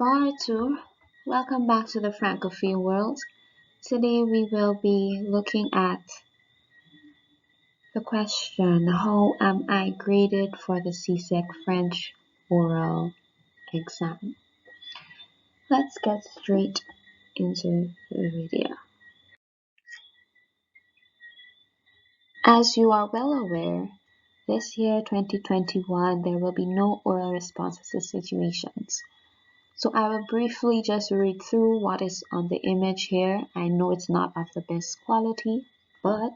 Bar 2, welcome back to the Francophone world. Today we will be looking at the question, how am I graded for the CSEC French oral exam? Let's get straight into the video. As you are well aware, this year 2021 there will be no oral responses to situations. So I will briefly just read through what is on the image here. I know it's not of the best quality, but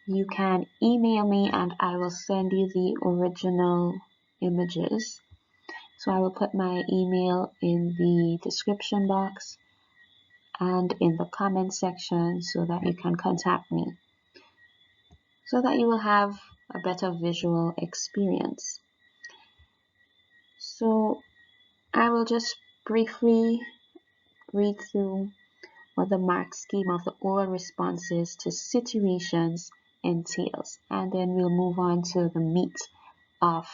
you can email me and I will send you the original images. So I will put my email in the description box and in the comment section so that you can contact me, so that you will have a better visual experience. So I will just briefly read through what the mark scheme of the oral responses to situations entails, and then we'll move on to the meat of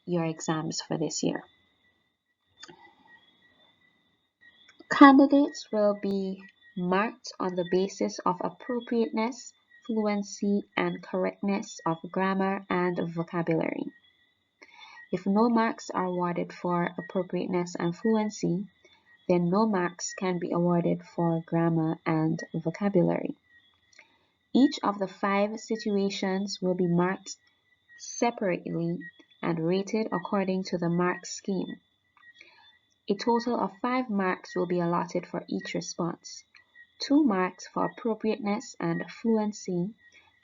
your exams for this year. Candidates will be marked on the basis of appropriateness, fluency, and correctness of grammar and vocabulary. If no marks are awarded for appropriateness and fluency, then no marks can be awarded for grammar and vocabulary. Each of the 5 situations will be marked separately and rated according to the mark scheme. A total of 5 marks will be allotted for each response, 2 marks for appropriateness and fluency,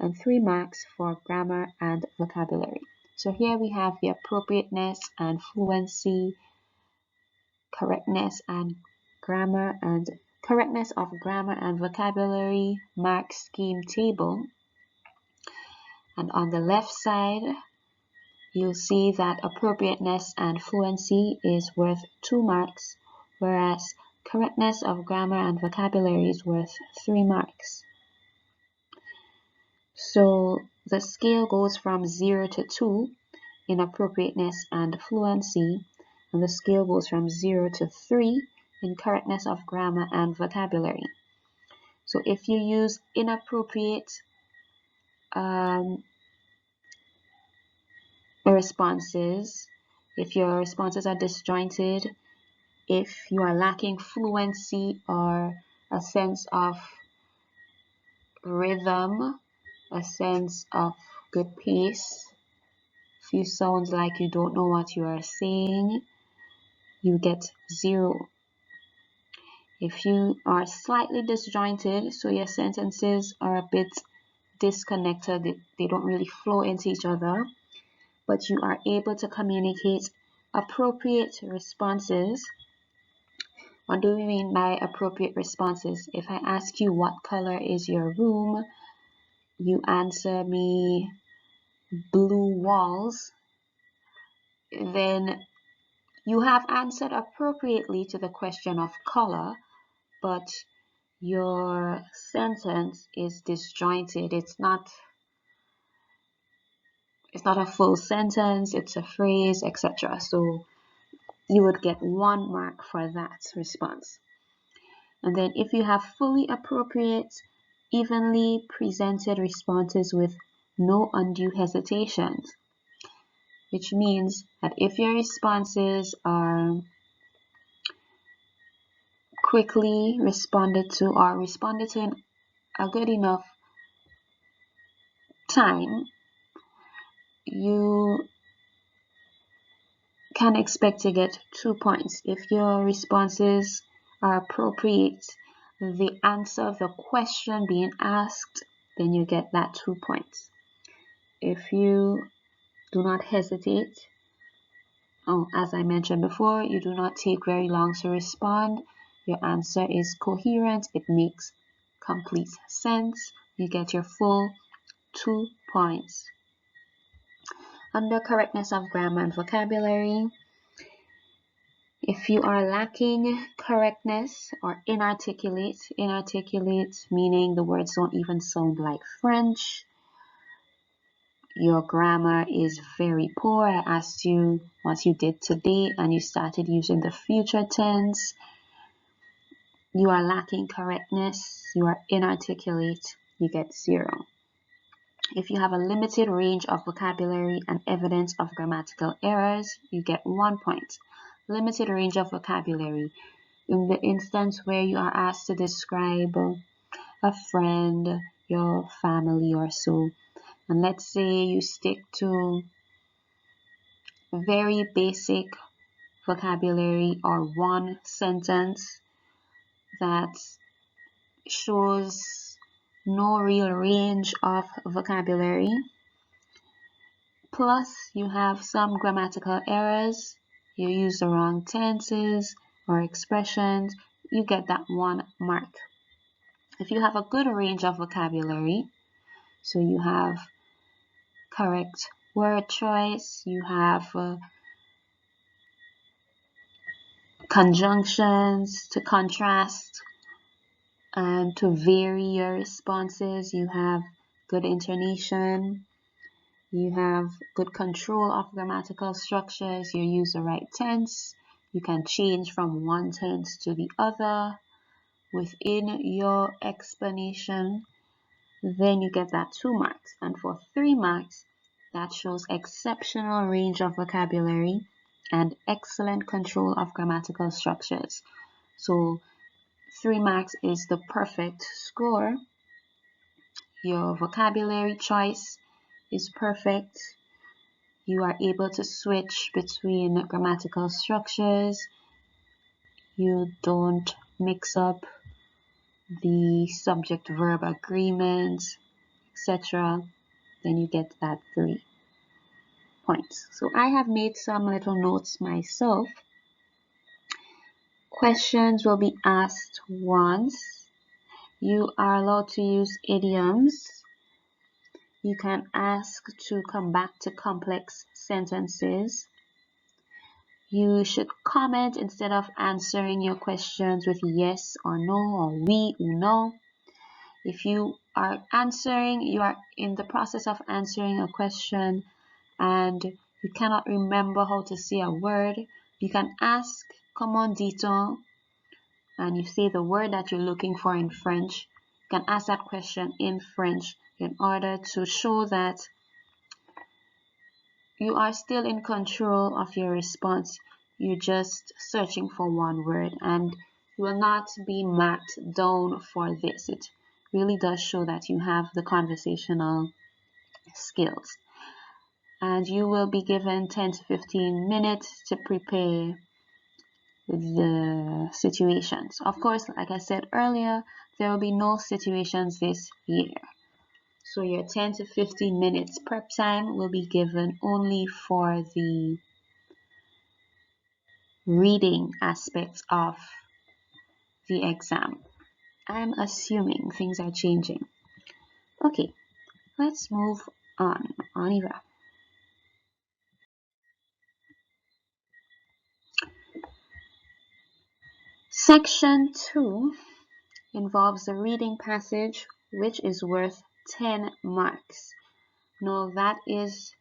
and 3 marks for grammar and vocabulary. So here we have the appropriateness and fluency, correctness of grammar and vocabulary mark scheme table. And on the left side, you'll see that appropriateness and fluency is worth 2 marks, whereas correctness of grammar and vocabulary is worth 3 marks. So the scale goes from 0 to 2 in appropriateness and fluency, and the scale goes from 0 to 3 in correctness of grammar and vocabulary. So if you use inappropriate responses, if your responses are disjointed, if you are lacking fluency or a sense of rhythm, a sense of good pace, if you sound like you don't know what you are saying, you get 0. If you are slightly disjointed, so your sentences are a bit disconnected, they don't really flow into each other, but you are able to communicate appropriate responses. What do we mean by appropriate responses? If I ask you what color is your room, you answer me blue walls, then you have answered appropriately to the question of color, but your sentence is disjointed. It's not a full sentence, it's a phrase, etc. So you would get 1 mark for that response. And then if you have fully appropriate, evenly presented responses with no undue hesitations, which means that if your responses are quickly responded to or responded to in a good enough time, you can expect to get 2 points. If your responses are appropriate, the answer of the question being asked, then you get that 2 points. If you do not hesitate, as I mentioned before, you do not take very long to respond, your answer is coherent, it makes complete sense, you get your full 2 points. Under correctness of grammar and vocabulary, if you are lacking correctness or inarticulate meaning the words don't even sound like French, your grammar is very poor. I asked you what you did today and you started using the future tense. You are lacking correctness. You are inarticulate. You get 0. If you have a limited range of vocabulary and evidence of grammatical errors, you get 1 point. Limited range of vocabulary. In the instance where you are asked to describe a friend, your family or so, and let's say you stick to very basic vocabulary or one sentence that shows no real range of vocabulary, plus you have some grammatical errors, you use the wrong tenses or expressions, you get that 1 mark. If you have a good range of vocabulary, so you have correct word choice, you have conjunctions to contrast and to vary your responses, you have good intonation, you have good control of grammatical structures, you use the right tense, you can change from one tense to the other within your explanation, then you get that 2 marks. And for 3 marks, that shows exceptional range of vocabulary and excellent control of grammatical structures. So 3 marks is the perfect score. Your vocabulary choice is perfect. You are able to switch between grammatical structures. You don't mix up the subject-verb agreements, etc. Then you get that 3 points. So I have made some little notes myself. Questions will be asked once. You are allowed to use idioms. You can ask to come back to complex sentences. You should comment instead of answering your questions with yes or no or oui or no. If you are in the process of answering a question and you cannot remember how to say a word, you can ask commandito and you say the word that you're looking for in French. You can ask that question in French in order to show that you are still in control of your response. You're just searching for one word and you will not be marked down for this. It really does show that you have the conversational skills. And you will be given 10 to 15 minutes to prepare the situations. Of course, like I said earlier, there will be no situations this year. So your 10 to 15 minutes prep time will be given only for the reading aspects of the exam. I'm assuming things are changing. Okay, let's move on. On y va. Section 2 involves a reading passage which is worth 10 marks. Now that is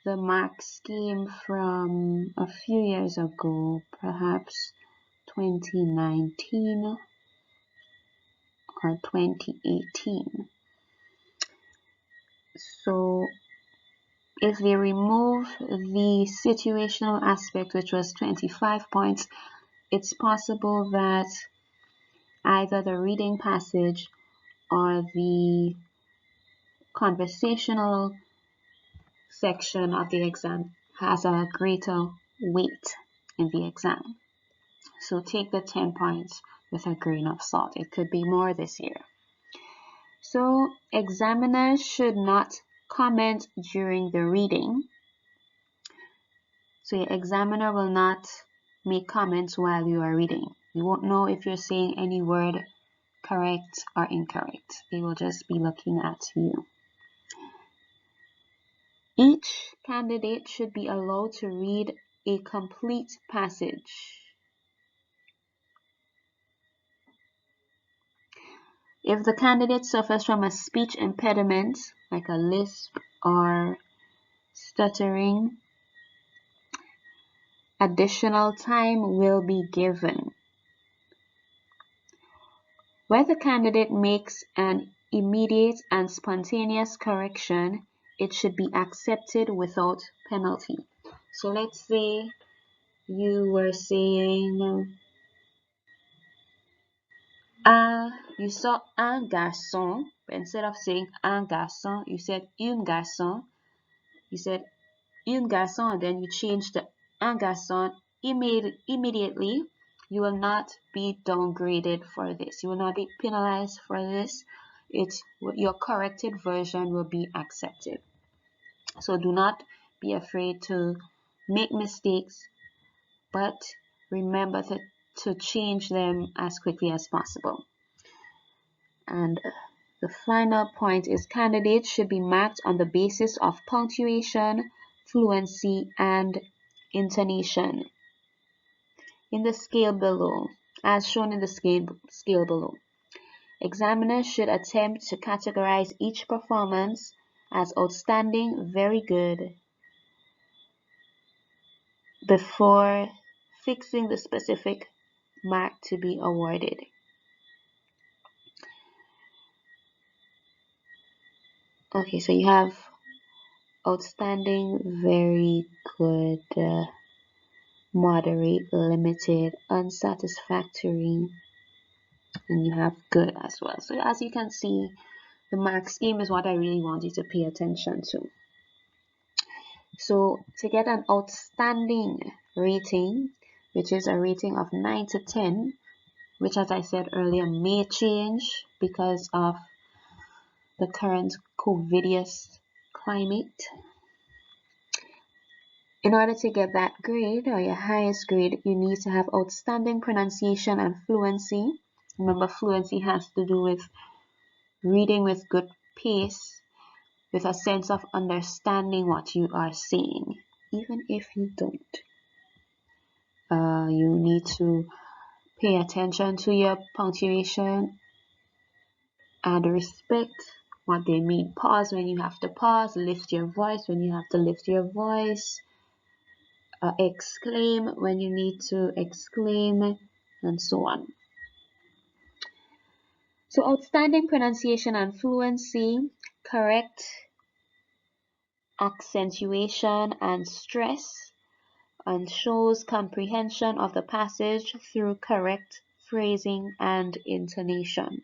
the mark scheme from a few years ago, perhaps 2019 or 2018. So if they remove the situational aspect, which was 25 points, it's possible that either the reading passage or the conversational section of the exam has a greater weight in the exam. So take the 10 points with a grain of salt. It could be more this year. So examiners should not comment during the reading. So your examiner will not make comments while you are reading. You won't know if you're saying any word correct or incorrect. They will just be looking at you. Each candidate should be allowed to read a complete passage. If the candidate suffers from a speech impediment, like a lisp or stuttering, additional time will be given. Where the candidate makes an immediate and spontaneous correction, it should be accepted without penalty. So let's say you were saying, you saw un garçon, but instead of saying un garçon, you said une garçon. You said une garçon, and then you changed the un garçon immediately. You will not be downgraded for this. You will not be penalized for this. Your corrected version will be accepted. So do not be afraid to make mistakes, but remember to change them as quickly as possible. And the final point is candidates should be marked on the basis of punctuation, fluency, and intonation in the scale below, as shown in the scale below. Examiners should attempt to categorize each performance as outstanding, very good, before fixing the specific mark to be awarded. Okay, so you have outstanding, very good, moderate, limited, unsatisfactory, and you have good as well. So as you can see, the mark scheme is what I really want you to pay attention to. So to get an outstanding rating, which is a rating of 9 to 10, which as I said earlier may change because of the current COVIDious climate. In order to get that grade or your highest grade, you need to have outstanding pronunciation and fluency. Remember, fluency has to do with reading with good pace, with a sense of understanding what you are saying, even if you don't. You need to pay attention to your punctuation and respect what they mean. Pause when you have to pause, lift your voice when you have to lift your voice, exclaim when you need to exclaim, and so on. So outstanding pronunciation and fluency, correct accentuation and stress, and shows comprehension of the passage through correct phrasing and intonation.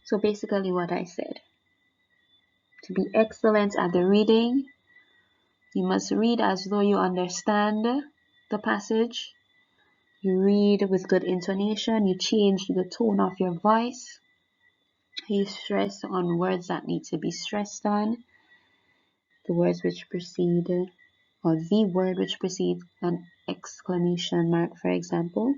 So basically what I said. To be excellent at the reading, you must read as though you understand the passage. You read with good intonation. You change the tone of your voice. You stress on words that need to be stressed on. The words which precede, or the word which precedes an exclamation mark, for example.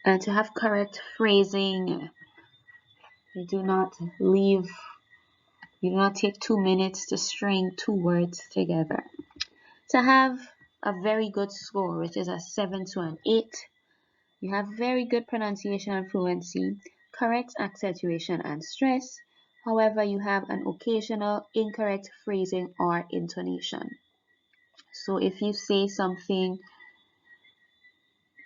And to have correct phrasing. You do not take 2 minutes to string 2 words together. To have a very good score, which is a 7 to an 8, you have very good pronunciation and fluency, correct accentuation and stress. However, you have an occasional incorrect phrasing or intonation. So if you say something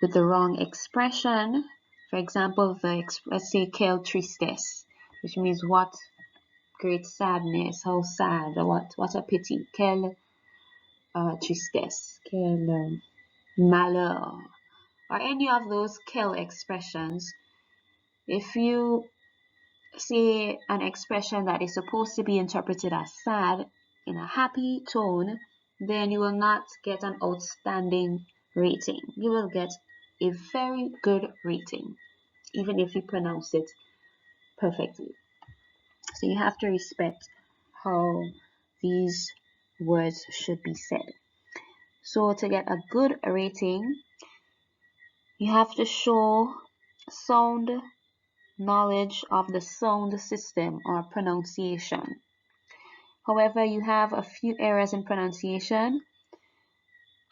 with the wrong expression, for example, let's say quelle tristesse, which means what great sadness, how sad, what a pity, quelle tristesse, quel malheur, or any of those quelle expressions. If you say an expression that is supposed to be interpreted as sad in a happy tone, then you will not get an outstanding rating. You will get a very good rating, even if you pronounce it perfectly. So you have to respect how these words should be said. So to get a good rating, you have to show sound knowledge of the sound system or pronunciation. However, you have a few errors in pronunciation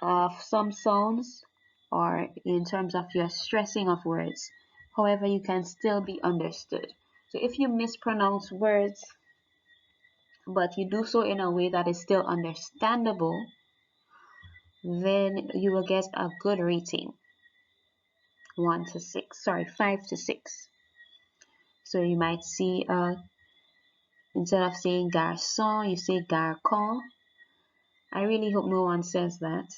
of some sounds or in terms of your stressing of words. However, you can still be understood. So if you mispronounce words, but you do so in a way that is still understandable, then you will get a good rating. 5 to 6. So you might see instead of saying garçon, you say garçon. I really hope no one says that,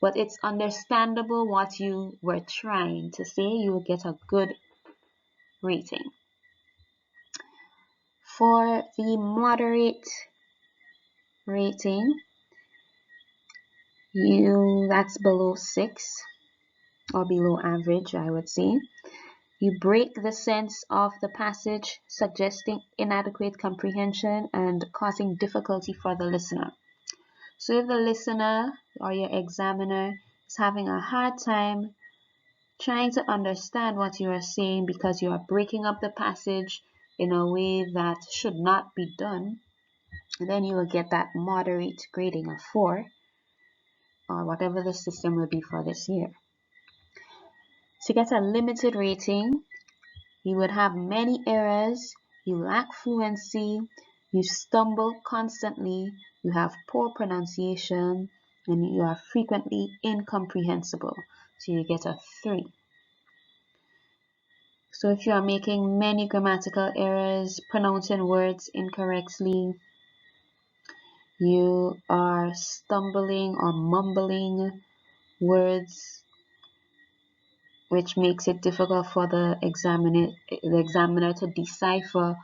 but it's understandable what you were trying to say. You will get a good rating. For the moderate rating, that's below 6 or below average, I would say. You break the sense of the passage, suggesting inadequate comprehension and causing difficulty for the listener. So if the listener or your examiner is having a hard time trying to understand what you are saying because you are breaking up the passage in a way that should not be done, then you will get that moderate grading of 4, or whatever the system will be for this year. To get a limited rating, you would have many errors, you lack fluency, you stumble constantly, you have poor pronunciation, and you are frequently incomprehensible. So you get a 3. So if you are making many grammatical errors, pronouncing words incorrectly, you are stumbling or mumbling words, which makes it difficult for the examiner to decipher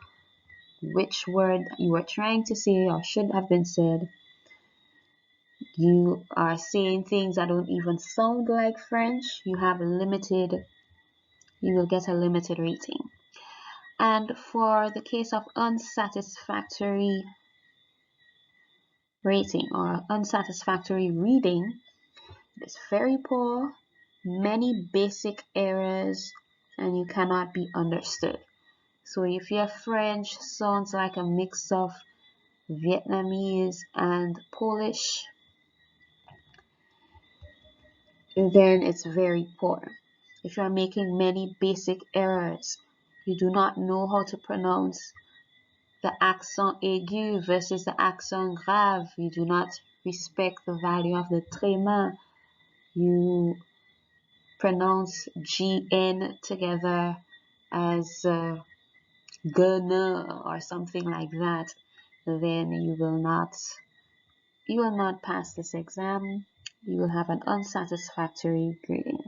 which word you were trying to say or should have been said. You are saying things that don't even sound like French. You will get a limited rating. And for the case of unsatisfactory rating or unsatisfactory reading, it's very poor, many basic errors, and you cannot be understood. So if your French sounds like a mix of Vietnamese and Polish, then it's very poor. If you are making many basic errors, you do not know how to pronounce the accent aigu versus the accent grave, you do not respect the value of the tréma, you pronounce GN together as gna or something like that, then you will not pass this exam. You will have an unsatisfactory grading.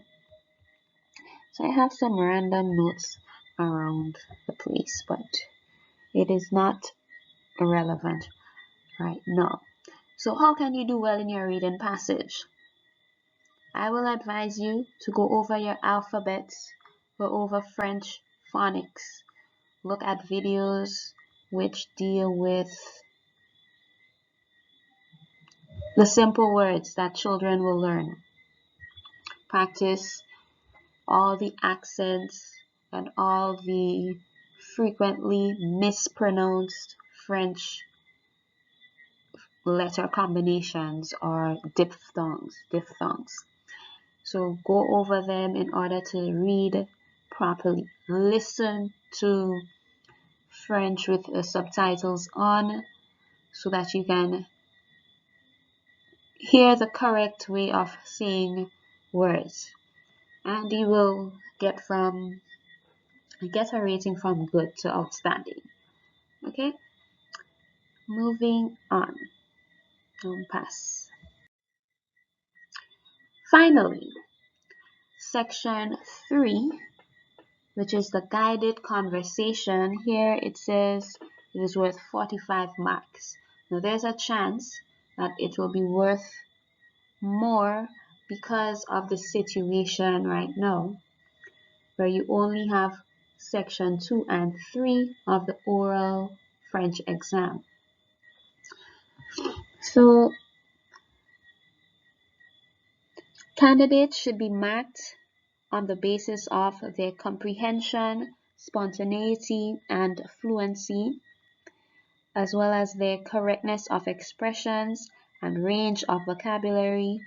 So I have some random notes around the place, but it is not irrelevant right now. So how can you do well in your reading passage? I will advise you to go over your alphabets, go over French phonics, look at videos which deal with the simple words that children will learn. Practice all the accents and all the frequently mispronounced French letter combinations or diphthongs. So go over them in order to read properly. Listen to French with the subtitles on so that you can hear the correct way of saying words. And you will get a rating from good to outstanding. Okay? Moving on. Pass. Finally, section 3, which is the guided conversation. Here it says it is worth 45 marks. Now there's a chance that it will be worth more because of the situation right now, where you only have section 2 and 3 of the oral French exam. So candidates should be marked on the basis of their comprehension, spontaneity, and fluency, as well as their correctness of expressions and range of vocabulary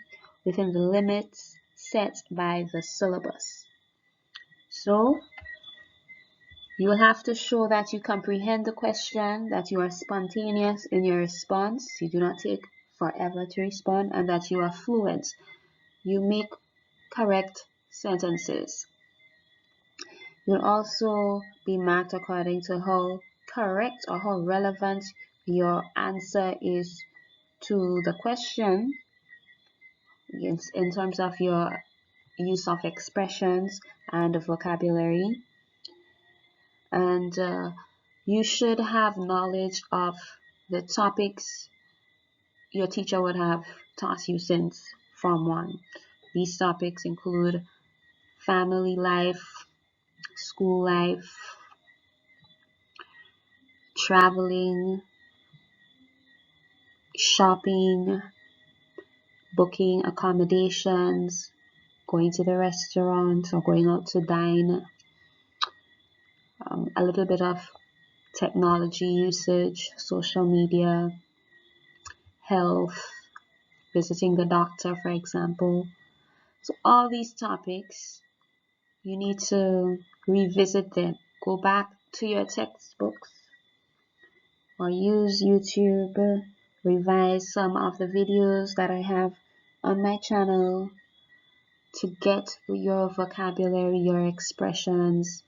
within the limits set by the syllabus. So, You will have to show that you comprehend the question, that you are spontaneous in your response, you do not take forever to respond, and that you are fluent. You make correct sentences. You'll also be marked according to how correct or how relevant your answer is to the question in terms of your use of expressions and vocabulary. And you should have knowledge of the topics your teacher would have taught you since Form 1. These topics include family life, school life, traveling, shopping, booking accommodations, going to the restaurant or going out to dine, a little bit of technology usage, social media, health, visiting the doctor, for example. So all these topics, you need to revisit them. Go back to your textbooks or use YouTube, revise some of the videos that I have on my channel to get your vocabulary, your expressions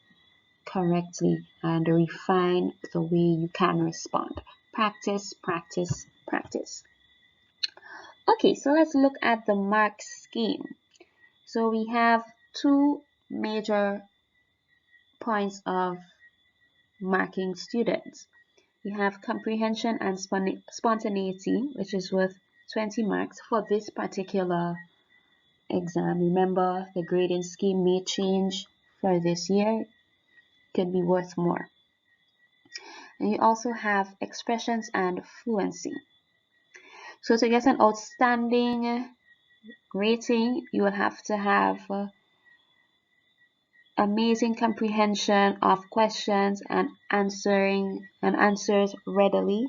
correctly and refine the way you can respond. Practice, practice, practice. Okay, so let's look at the mark scheme. So we have two major points of marking students. We have comprehension and spontaneity, which is worth 20 marks for this particular exam. Remember, the grading scheme may change for this year. Could be worth more. And you also have expressions and fluency. So to get an outstanding rating, you will have to have amazing comprehension of questions and answers readily.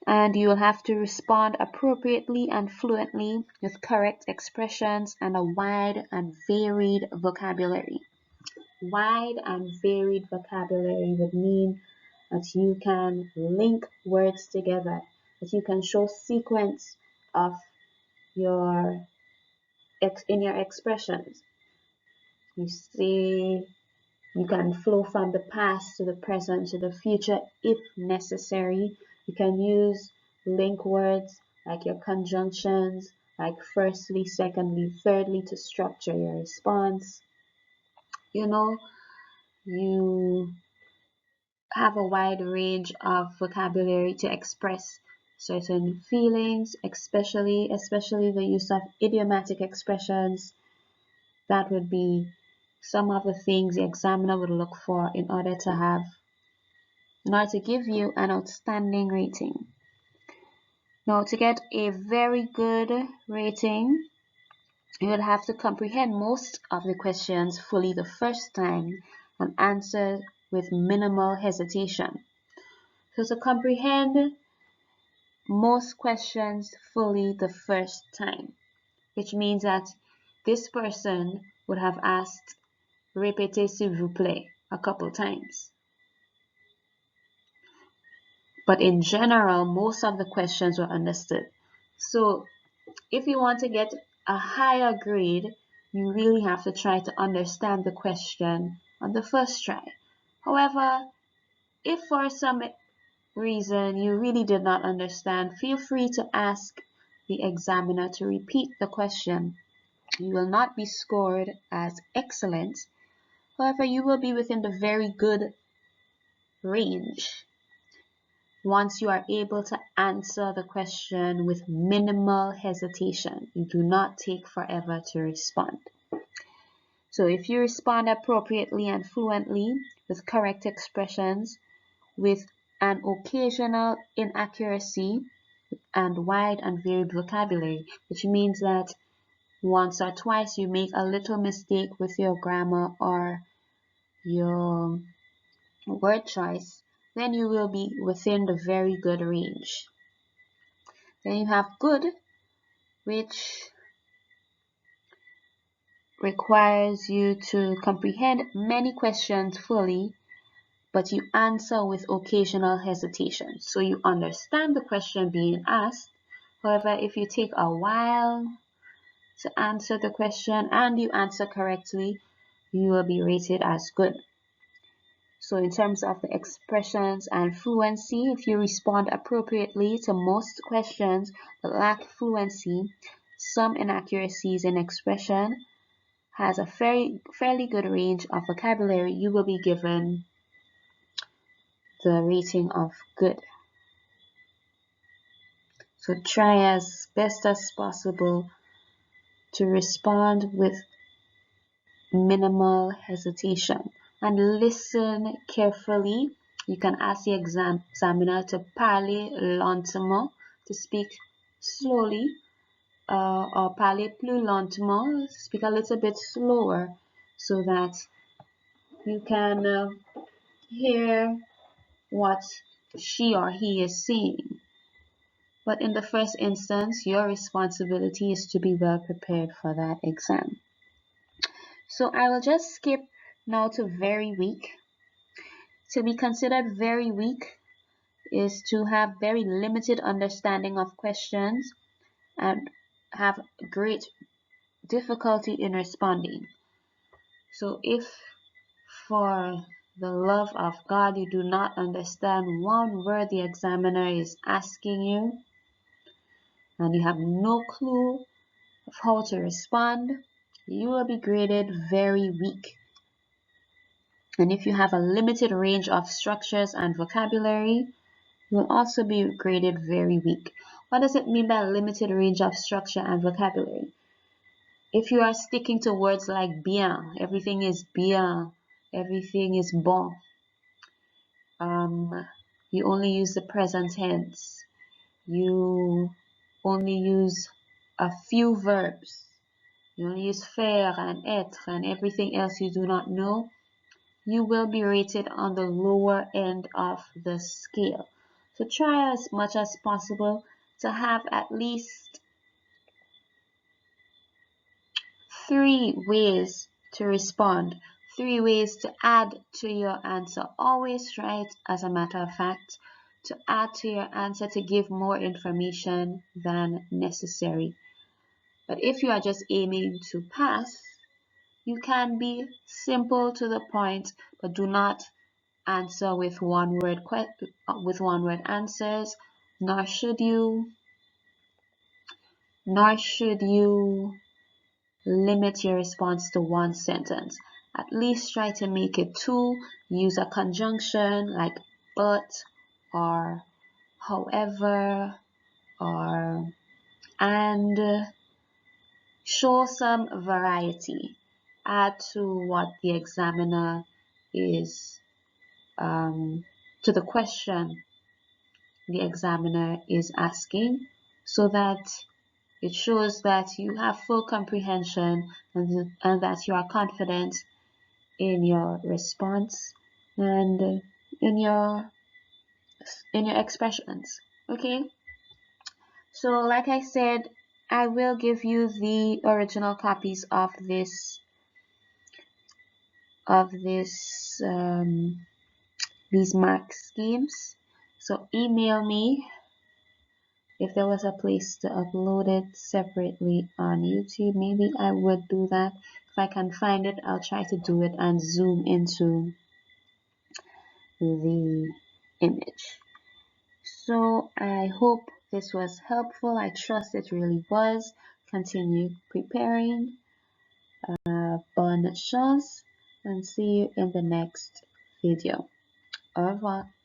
And you will have to respond appropriately and fluently with correct expressions and a wide and varied vocabulary. Wide and varied vocabulary would mean that you can link words together, that you can show sequence of your expressions. You see, you can flow from the past to the present to the future if necessary. You can use link words like your conjunctions, like firstly, secondly, thirdly to structure your response. You know, you have a wide range of vocabulary to express certain feelings, especially the use of idiomatic expressions. That would be some of the things the examiner would look for in order to give you an outstanding rating. Now, to get a very good rating, you will have to comprehend most of the questions fully the first time and answer with minimal hesitation. So to comprehend most questions fully the first time, which means that this person would have asked répétez s'il vous plaît a couple times. But in general, most of the questions were understood. So if you want to get a higher grade, you really have to try to understand the question on the first try. However, if for some reason you really did not understand, feel free to ask the examiner to repeat the question. You will not be scored as excellent. However, you will be within the very good range once you are able to answer the question with minimal hesitation. You do not take forever to respond. So if you respond appropriately and fluently with correct expressions, with an occasional inaccuracy and wide and varied vocabulary, which means that once or twice you make a little mistake with your grammar or your word choice, then you will be within the very good range. Then you have good, which requires you to comprehend many questions fully, but you answer with occasional hesitation. So you understand the question being asked. However, if you take a while to answer the question and you answer correctly, you will be rated as good. So in terms of the expressions and fluency, if you respond appropriately to most questions but lack fluency, some inaccuracies in expression, has a fairly good range of vocabulary, you will be given the rating of good. So try as best as possible to respond with minimal hesitation and listen carefully. You can ask the examiner to parler lentement, to speak slowly, or parler plus lentement, speak a little bit slower, so that you can hear what she or he is saying. But in the first instance, your responsibility is to be well prepared for that exam. So I will just skip now to very weak. To be considered very weak is to have very limited understanding of questions and have great difficulty in responding. So if for the love of God you do not understand one word the examiner is asking you, and you have no clue of how to respond, you will be graded very weak. And if you have a limited range of structures and vocabulary, you will also be graded very weak. What does it mean by limited range of structure and vocabulary? If you are sticking to words like bien, everything is bien, everything is bon, you only use the present tense, you only use a few verbs, you only use faire and être, and everything else you do not know, you will be rated on the lower end of the scale. So try as much as possible to have at least 3 ways to respond, 3 ways to add to your answer. Always try, as a matter of fact, to add to your answer to give more information than necessary. But if you are just aiming to pass, you can be simple to the point, but do not answer with one word answers, nor should you limit your response to one sentence. At least try to make it 2. Use a conjunction like but or however or and. Show some variety. Add to what the examiner is to the question the examiner is asking, so that it shows that you have full comprehension and that you are confident in your response and in your expressions. Okay, so like I said, I will give you the original copies of these mark schemes. So email me if there was a place to upload it separately on YouTube. Maybe I would do that. If I can find it, I'll try to do it and zoom into the image. So I hope this was helpful. I trust it really was. Continue preparing. Bonne chance and see you in the next video. Au revoir.